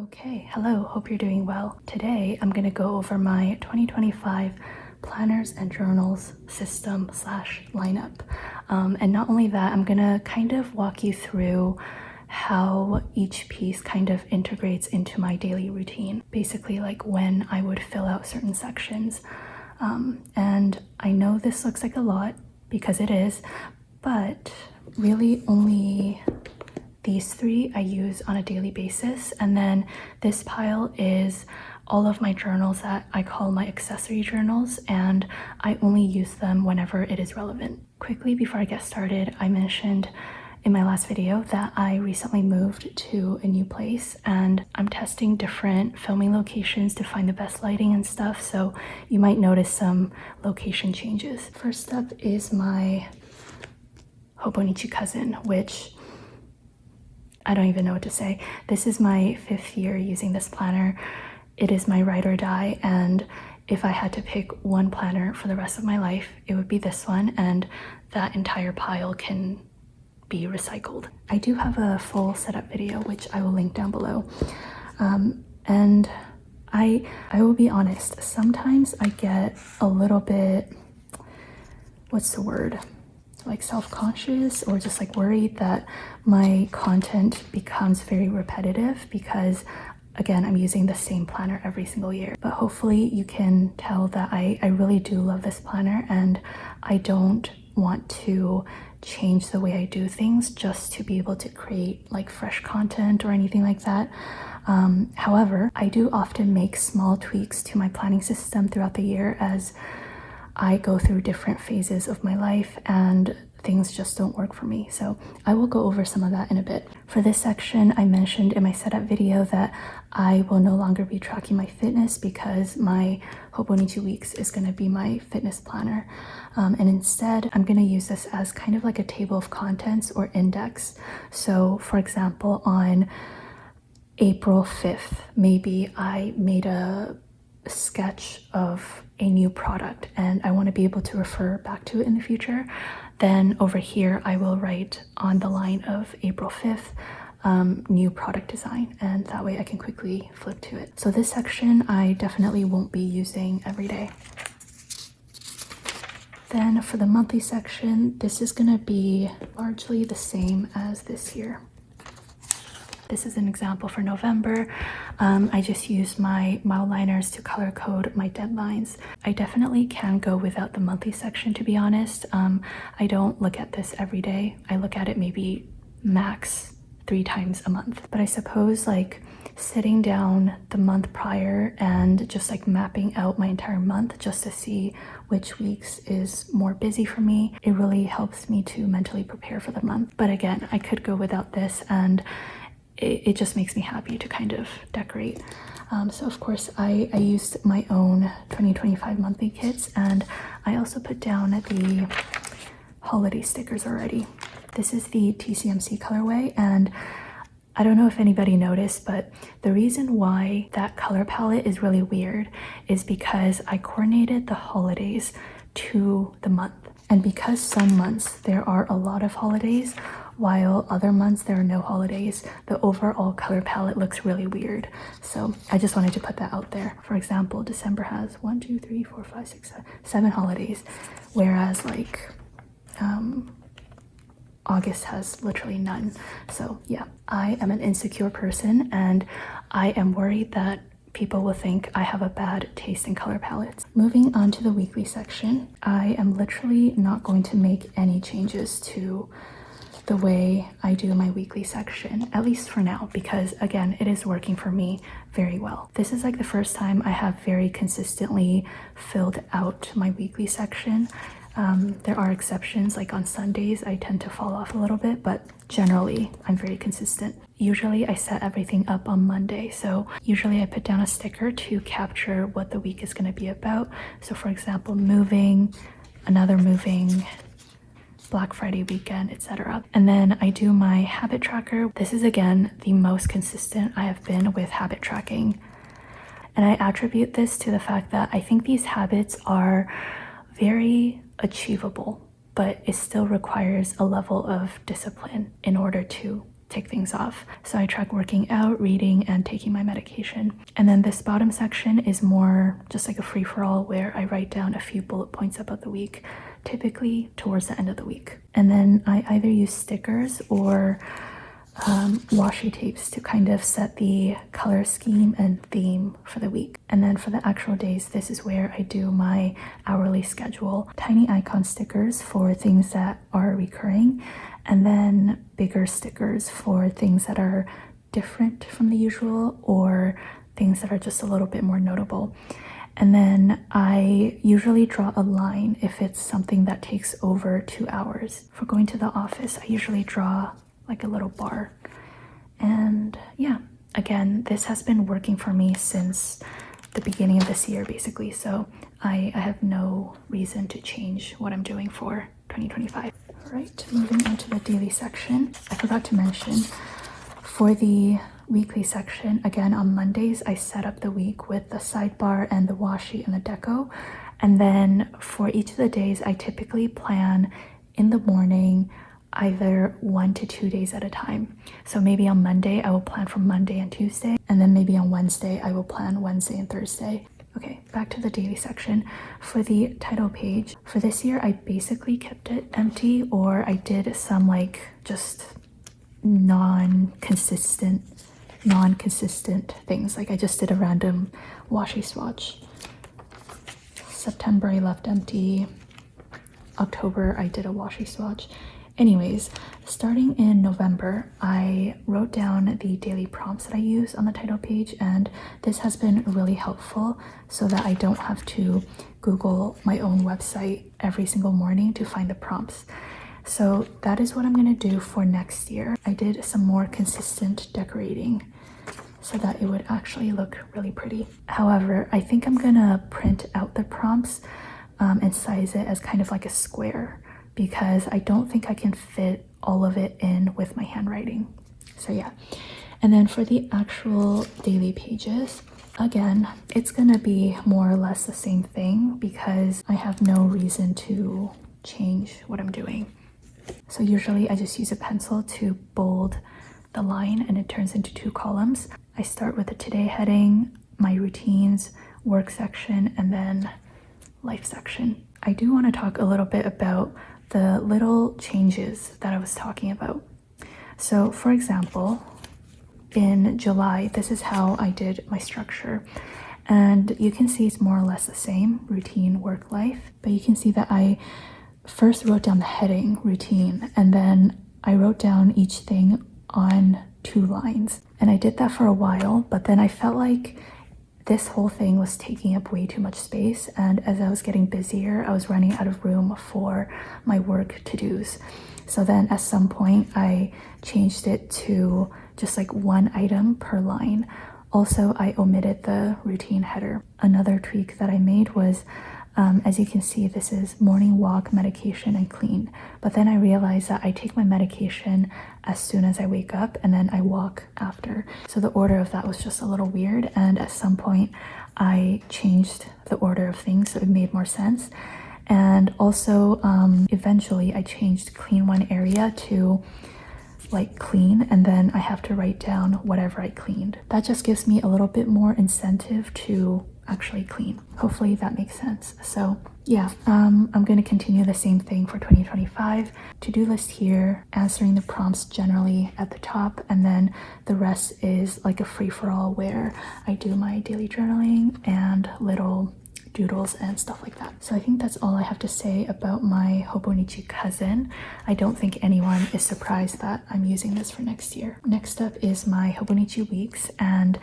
Okay, hello, hope you're doing well. Today I'm going to go over my 2025 planners and journals system / lineup. And not only that, I'm going to kind of walk you through how each piece kind of integrates into my daily routine. Basically like when I would fill out certain sections. And I know this looks like a lot because it is, but really only these three I use on a daily basis, and then this pile is all of my journals that I call my accessory journals, and I only use them whenever it is relevant. Quickly before I get started, I mentioned in my last video that I recently moved to a new place and I'm testing different filming locations to find the best lighting and stuff, so you might notice some location changes. First up is my Hobonichi Cousin, which I don't even know what to say. This is my 5th year using this planner. It is my ride or die, and if I had to pick one planner for the rest of my life, it would be this one, and that entire pile can be recycled. I do have a full setup video, which I will link down below. And I will be honest, sometimes I get a little bit, what's the word? Like self-conscious or just like worried that my content becomes very repetitive because again, I'm using the same planner every single year. But hopefully you can tell that I really do love this planner and I don't want to change the way I do things just to be able to create like fresh content or anything like that. However, I do often make small tweaks to my planning system throughout the year as I go through different phases of my life and things just don't work for me. So I will go over some of that in a bit. For this section, I mentioned in my setup video that I will no longer be tracking my fitness because my Hobonichi Weeks is going to be my fitness planner. And instead, I'm going to use this as kind of like a table of contents or index. So for example, on April 5th, maybe I made a sketch of a new product and I want to be able to refer back to it in the future. Then over here I will write on the line of April 5th new product design, and that way I can quickly flip to it. So this section I definitely won't be using every day. Then for the monthly section, this is going to be largely the same as this year. This is an example for November. I just used my Mildliners to color code my deadlines. I definitely can go without the monthly section, to be honest. I don't look at this every day. I look at it maybe max 3 times a month. But I suppose like sitting down the month prior and just like mapping out my entire month just to see which weeks is more busy for me, it really helps me to mentally prepare for the month. But again, I could go without this, and it just makes me happy to kind of decorate. So of course I used my own 2025 monthly kits, and I also put down the holiday stickers already. This is the TCMC colorway, and I don't know if anybody noticed, but the reason why that color palette is really weird is because I coordinated the holidays to the month. And because some months there are a lot of holidays, while other months there are no holidays, the overall color palette looks really weird. So I just wanted to put that out there. For example, December has 1, 2, 3, 4, 5, 6, 7 holidays, whereas like August has literally none. So yeah, I am an insecure person and I am worried that people will think I have a bad taste in color palettes. Moving on to the weekly section, I am literally not going to make any changes to the way I do my weekly section, at least for now, because again, it is working for me very well. This is like the first time I have very consistently filled out my weekly section. There are exceptions, like on Sundays I tend to fall off a little bit, but generally I'm very consistent. Usually I set everything up on Monday, so usually I put down a sticker to capture what the week is going to be about. So for example, moving, another moving, Black Friday weekend, etc. And then I do my habit tracker. This is again the most consistent I have been with habit tracking. And I attribute this to the fact that I think these habits are very achievable, but it still requires a level of discipline in order to tick things off. So I track working out, reading, and taking my medication. And then this bottom section is more just like a free-for-all where I write down a few bullet points about the week, typically towards the end of the week. And then I either use stickers or washi tapes to kind of set the color scheme and theme for the week. And then for the actual days, this is where I do my hourly schedule. Tiny icon stickers for things that are recurring, and then bigger stickers for things that are different from the usual or things that are just a little bit more notable. And then I usually draw a line if it's something that takes over 2 hours. For going to the office, I usually draw like a little bar. And yeah, again, this has been working for me since the beginning of this year, basically. So I have no reason to change what I'm doing for 2025. All right, moving on to the daily section. I forgot to mention, for the weekly section, again, on Mondays, I set up the week with the sidebar and the washi and the deco. And then for each of the days, I typically plan in the morning, either 1 to 2 days at a time. So maybe on Monday, I will plan for Monday and Tuesday. And then maybe on Wednesday, I will plan Wednesday and Thursday. Okay, back to the daily section. For the title page, for this year, I basically kept it empty, or I did some like just non-consistent things. Like I just did a random washi swatch. September, I left empty. October, I did a washi swatch. Anyways, starting in November, I wrote down the daily prompts that I use on the title page, and this has been really helpful so that I don't have to Google my own website every single morning to find the prompts. So that is what I'm gonna do for next year. I did some more consistent decorating so that it would actually look really pretty. However, I think I'm gonna print out the prompts and size it as kind of like a square, because I don't think I can fit all of it in with my handwriting. So yeah. And then for the actual daily pages, again, it's gonna be more or less the same thing because I have no reason to change what I'm doing. So usually I just use a pencil to bold the line and it turns into 2 columns. I start with the today heading, my routines, work section, and then life section. I do want to talk a little bit about the little changes that I was talking about. So for example, in July, this is how I did my structure. And you can see it's more or less the same, routine, work, life. But you can see that I first wrote down the heading, routine, and then I wrote down each thing on 2 lines. And I did that for a while, but then I felt like this whole thing was taking up way too much space, and as I was getting busier, I was running out of room for my work to-dos. So then at some point, I changed it to just like 1 item per line. Also, I omitted the routine header. Another tweak that I made was, as you can see, this is morning walk, medication, and clean. But then I realized that I take my medication as soon as I wake up and then I walk after. So the order of that was just a little weird, and at some point I changed the order of things so it made more sense. And also eventually I changed clean one area to like clean, and then I have to write down whatever I cleaned. That just gives me a little bit more incentive to actually clean. Hopefully that makes sense. So yeah, I'm going to continue the same thing for 2025. To-do list here, answering the prompts generally at the top, and then the rest is like a free-for-all where I do my daily journaling and little doodles and stuff like that. So I think that's all I have to say about my Hobonichi Cousin. I don't think anyone is surprised that I'm using this for next year. Next up is my Hobonichi Weeks, and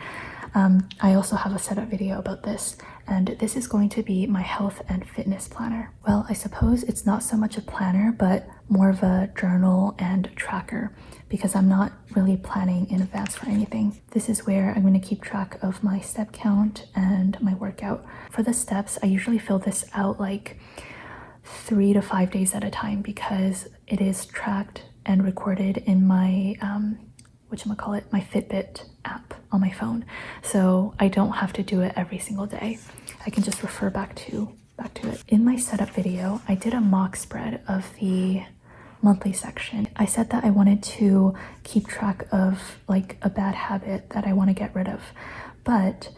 I also have a setup video about this, and this is going to be my health and fitness planner. Well, I suppose it's not so much a planner, but more of a journal and tracker, because I'm not really planning in advance for anything. This is where I'm going to keep track of my step count and my workout. For the steps, I usually fill this out like 3 to 5 days at a time, because it is tracked and recorded in my my Fitbit app on my phone. So I don't have to do it every single day. I can just refer back to it. In my setup video, I did a mock spread of the monthly section. I said that I wanted to keep track of like a bad habit that I want to get rid of, but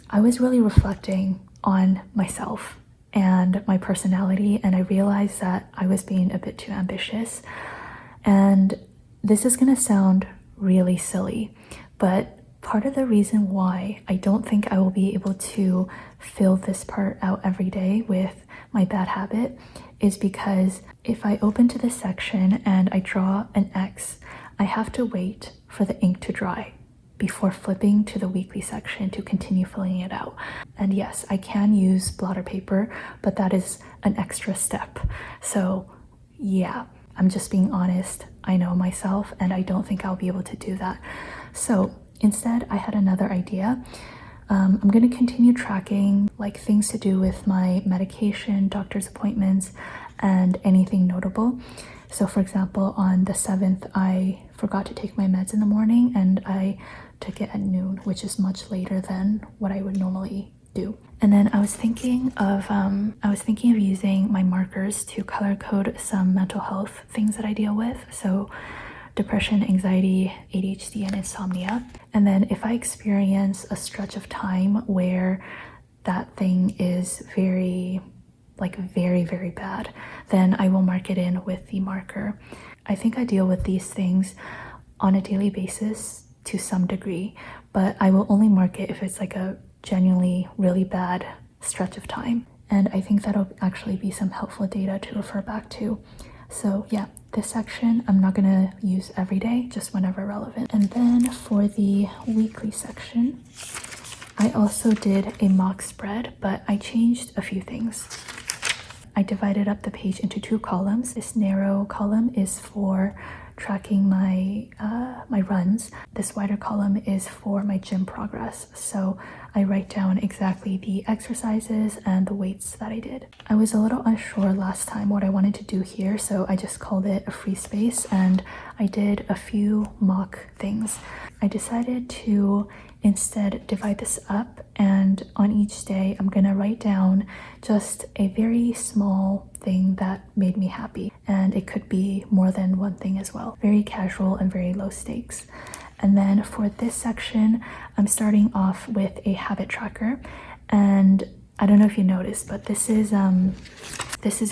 I was really reflecting on myself and my personality, and I realized that I was being a bit too ambitious. And this is gonna sound really silly, but part of the reason why I don't think I will be able to fill this part out every day with my bad habit is because if I open to this section and I draw an X, I have to wait for the ink to dry before flipping to the weekly section to continue filling it out. And yes, I can use blotter paper, but that is an extra step. So yeah, I'm just being honest. I know myself and I don't think I'll be able to do that. So instead, I had another idea. I'm going to continue tracking like things to do with my medication, doctor's appointments, and anything notable. So for example, on the 7th, I forgot to take my meds in the morning and I took it at noon, which is much later than what I would normally do. And then I was thinking of using my markers to color code some mental health things that I deal with. So depression, anxiety, ADHD, and insomnia. And then if I experience a stretch of time where that thing is very, very bad, then I will mark it in with the marker. I think I deal with these things on a daily basis to some degree, but I will only mark it if it's like a genuinely really bad stretch of time. And I think that'll actually be some helpful data to refer back to. So yeah, this section I'm not gonna use every day, just whenever relevant. And then for the weekly section, I also did a mock spread, but I changed a few things. I divided up the page into 2 columns. This narrow column is for tracking my runs. This wider column is for my gym progress. So I write down exactly the exercises and the weights that I did. I was a little unsure last time what I wanted to do here, so I just called it a free space and I did a few mock things. I decided to instead divide this up, and on each day I'm gonna write down just a very small thing that made me happy, and it could be more than one thing as well. Very casual and very low stakes. And then for this section, I'm starting off with a habit tracker, and I don't know if you noticed, but this is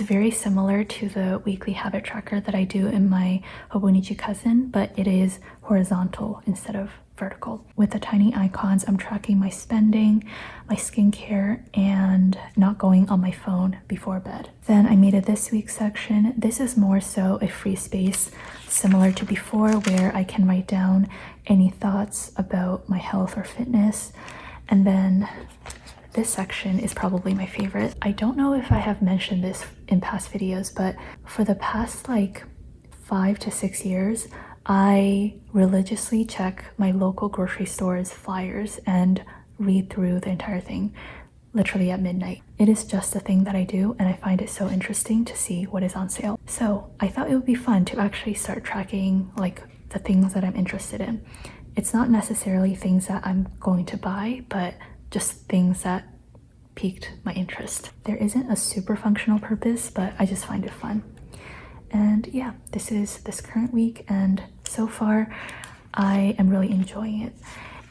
very similar to the weekly habit tracker that I do in my Hobonichi Cousin, but it is horizontal instead of vertical. With the tiny icons, I'm tracking my spending, my skincare, and not going on my phone before bed. Then I made a this week section. This is more so a free space, similar to before, where I can write down any thoughts about my health or fitness. And then this section is probably my favorite. I don't know if I have mentioned this in past videos, but for the past like 5 to 6 years, I religiously check my local grocery store's flyers and read through the entire thing, literally at midnight. It is just a thing that I do, and I find it so interesting to see what is on sale. So I thought it would be fun to actually start tracking like the things that I'm interested in. It's not necessarily things that I'm going to buy, but just things that piqued my interest. There isn't a super functional purpose, but I just find it fun. And yeah, this is this current week, and so far I am really enjoying it.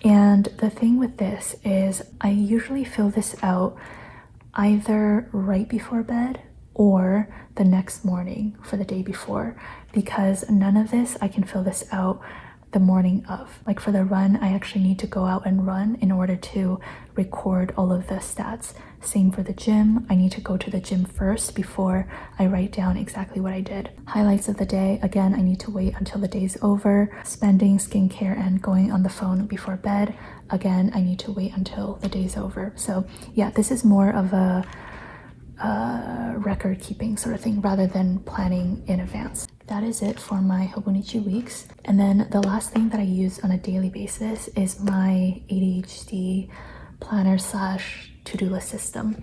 And the thing with this is I usually fill this out either right before bed or the next morning for the day before, because none of this I can fill this out the morning of. Like for the run, I actually need to go out and run in order to record all of the stats. Same for the gym. I need to go to the gym first before I write down exactly what I did. Highlights of the day, again, I need to wait until the day's over. Spending, skincare, and going on the phone before bed, again, I need to wait until the day's over. So yeah, this is more of a record keeping sort of thing rather than planning in advance. That is it for my Hobonichi Weeks. And then the last thing that I use on a daily basis is my ADHD planner / to-do list system.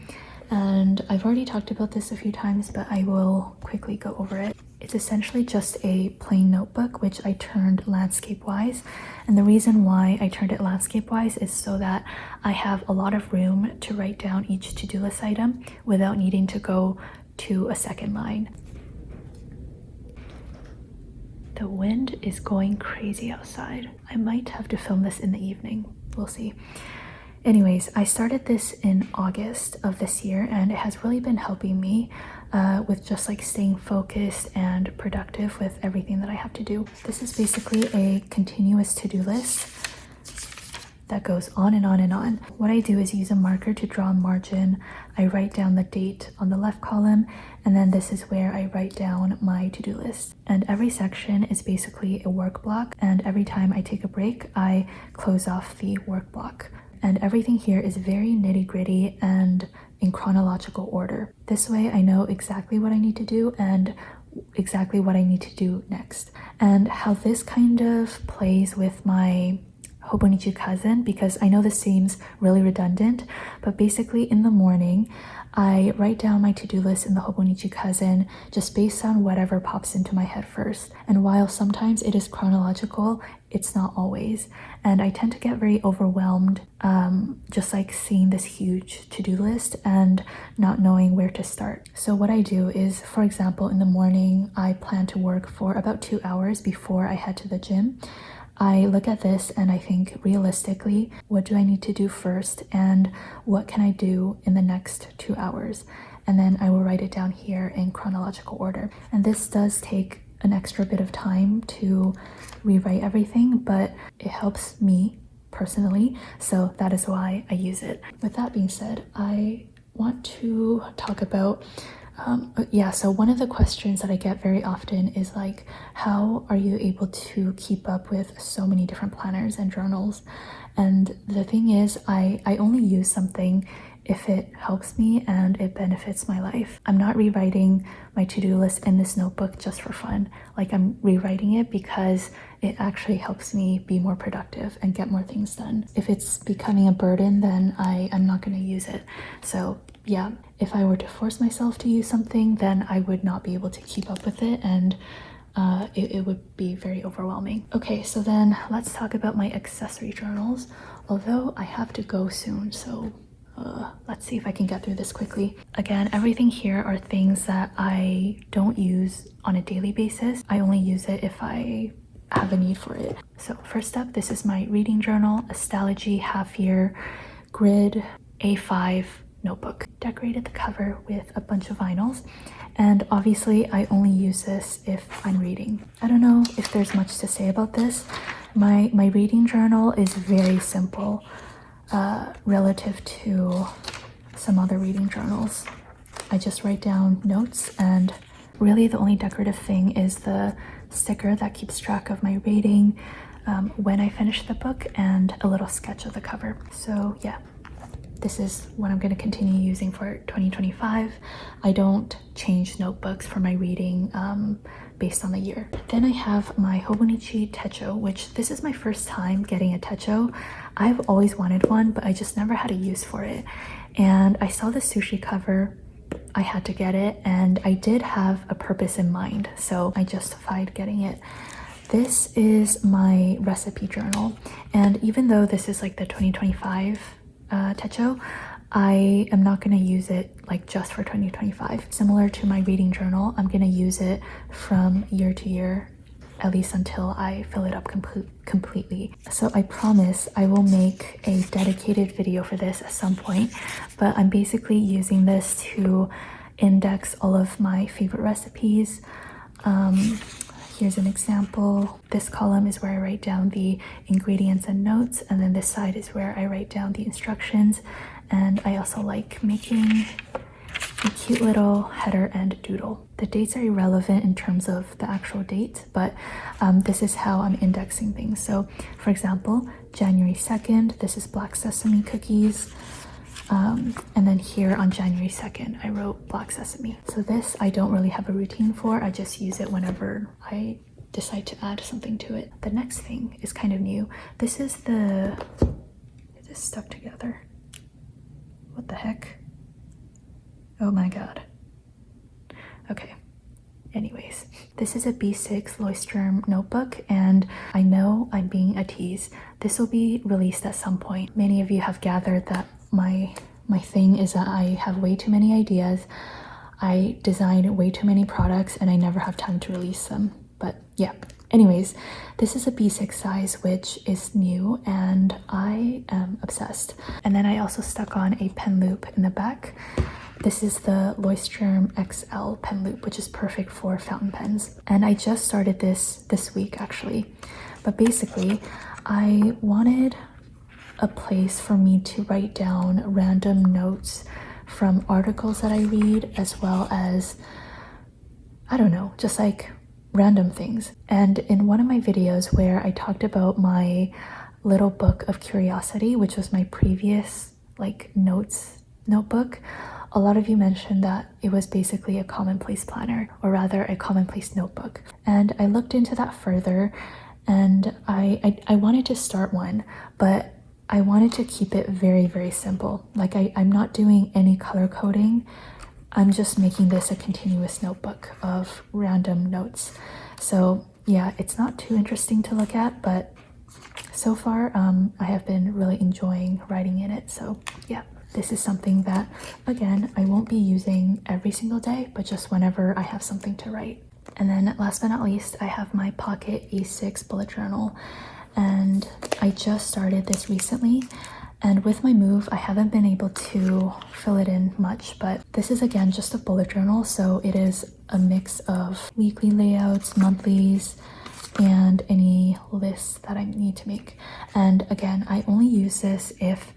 And I've already talked about this a few times, but I will quickly go over it. It's essentially just a plain notebook, which I turned landscape-wise. And the reason why I turned it landscape-wise is so that I have a lot of room to write down each to-do list item without needing to go to a second line. The wind is going crazy outside. I might have to film this in the evening. We'll see. Anyways, I started this in August of this year, and it has really been helping me with just like staying focused and productive with everything that I have to do. This is basically a continuous to-do list that goes on and on and on. What I do is use a marker to draw a margin. I write down the date on the left column, and then this is where I write down my to-do list. And every section is basically a work block, and every time I take a break, I close off the work block. And everything here is very nitty-gritty and in chronological order. This way I know exactly what I need to do and exactly what I need to do next. And how this kind of plays with my Hobonichi Cousin, because I know this seems really redundant, but basically in the morning I write down my to-do list in the Hobonichi Cousin just based on whatever pops into my head first. And while sometimes it is chronological, it's not always. And I tend to get very overwhelmed just like seeing this huge to-do list and not knowing where to start. So what I do is, for example, in the morning I plan to work for about 2 hours before I head to the gym. I look at this and I think realistically, what do I need to do first and what can I do in the next 2 hours? And then I will write it down here in chronological order. And this does take an extra bit of time to rewrite everything, but it helps me personally, so that is why I use it. With that being said, I want to talk about so one of the questions that I get very often is like, how are you able to keep up with so many different planners and journals? And the thing is, I only use something if it helps me and it benefits my life. I'm not rewriting my to-do list in this notebook just for fun. Like, I'm rewriting it because it actually helps me be more productive and get more things done. If it's becoming a burden, then I'm not going to use it. So yeah, if I were to force myself to use something, then I would not be able to keep up with it, and it would be very overwhelming. Okay, so then let's talk about my accessory journals, although I have to go soon, so let's see if I can get through this quickly. Again, everything here are things that I don't use on a daily basis. I only use it if I have a need for it. So first up, this is my reading journal, a Stalogy half-year grid A5 notebook. Decorated the cover with a bunch of vinyls, and obviously I only use this if I'm reading. I don't know if there's much to say about this. My reading journal is very simple relative to some other reading journals. I just write down notes, and really the only decorative thing is the sticker that keeps track of my rating when I finish the book, and a little sketch of the cover. So yeah, this is what I'm going to continue using for 2025. I don't change notebooks for my reading based on the year. Then I have my Hobonichi Techo, which this is my first time getting a Techo. I've always wanted one, but I just never had a use for it. And I saw the sushi cover, I had to get it, and I did have a purpose in mind, so I justified getting it. This is my recipe journal, and even though this is like the 2025 Techo, I am not going to use it like just for 2025. Similar to my reading journal, I'm going to use it from year to year, at least until I fill it up completely. So I promise I will make a dedicated video for this at some point, but I'm basically using this to index all of my favorite recipes. Here's an example. This column is where I write down the ingredients and notes, and then this side is where I write down the instructions. And I also like making a cute little header and doodle. The dates are irrelevant in terms of the actual date, but this is how I'm indexing things. So for example, January 2nd, this is black sesame cookies. And then here on January 2nd, I wrote black sesame. So this I don't really have a routine for. I just use it whenever I decide to add something to it. The next thing is kind of new. This is is this stuck together? What the heck? Oh my god. Okay. Anyways, this is a B6 Leuchtturm notebook, and I know I'm being a tease. This will be released at some point. Many of you have gathered that my thing is that I have way too many ideas. I design way too many products and I never have time to release them. But yeah, Anyways, this is a B6 size, which is new and I am obsessed. And then I also stuck on a pen loop in the back. This is the Leuchtturm XL pen loop, which is perfect for fountain pens. And I just started this week actually. But basically, I wanted a place for me to write down random notes from articles that I read, as well as, I don't know, just like random things. And in one of my videos where I talked about my little book of curiosity, which was my previous like notes notebook, a lot of you mentioned that it was basically a commonplace planner, or rather a commonplace notebook. And I looked into that further, and I wanted to start one, but I wanted to keep it very, very simple. Like I'm not doing any color coding. I'm just making this a continuous notebook of random notes. So yeah, it's not too interesting to look at, but so far I have been really enjoying writing in it. So yeah, this is something that, again, I won't be using every single day, but just whenever I have something to write. And then last but not least, I have my Pocket A6 bullet journal. And I just started this recently, and with my move I haven't been able to fill it in much, but this is again just a bullet journal, so it is a mix of weekly layouts, monthlies, and any lists that I need to make. And again, I only use this if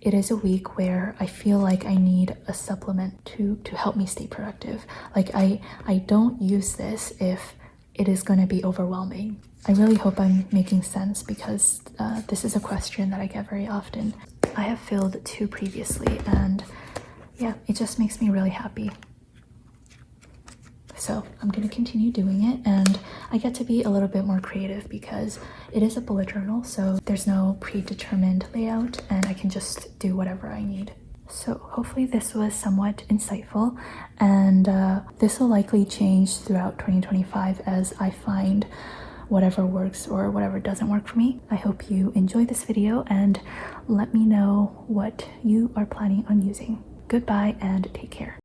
it is a week where I feel like I need a supplement to help me stay productive. Like I don't use this if it is going to be overwhelming. I really hope I'm making sense, because this is a question that I get very often. I have filled 2 previously, and yeah, it just makes me really happy. So I'm going to continue doing it, and I get to be a little bit more creative because it is a bullet journal, so there's no predetermined layout and I can just do whatever I need. So hopefully this was somewhat insightful, and this will likely change throughout 2025 as I find whatever works or whatever doesn't work for me. I hope you enjoyed this video and let me know what you are planning on using. Goodbye and take care.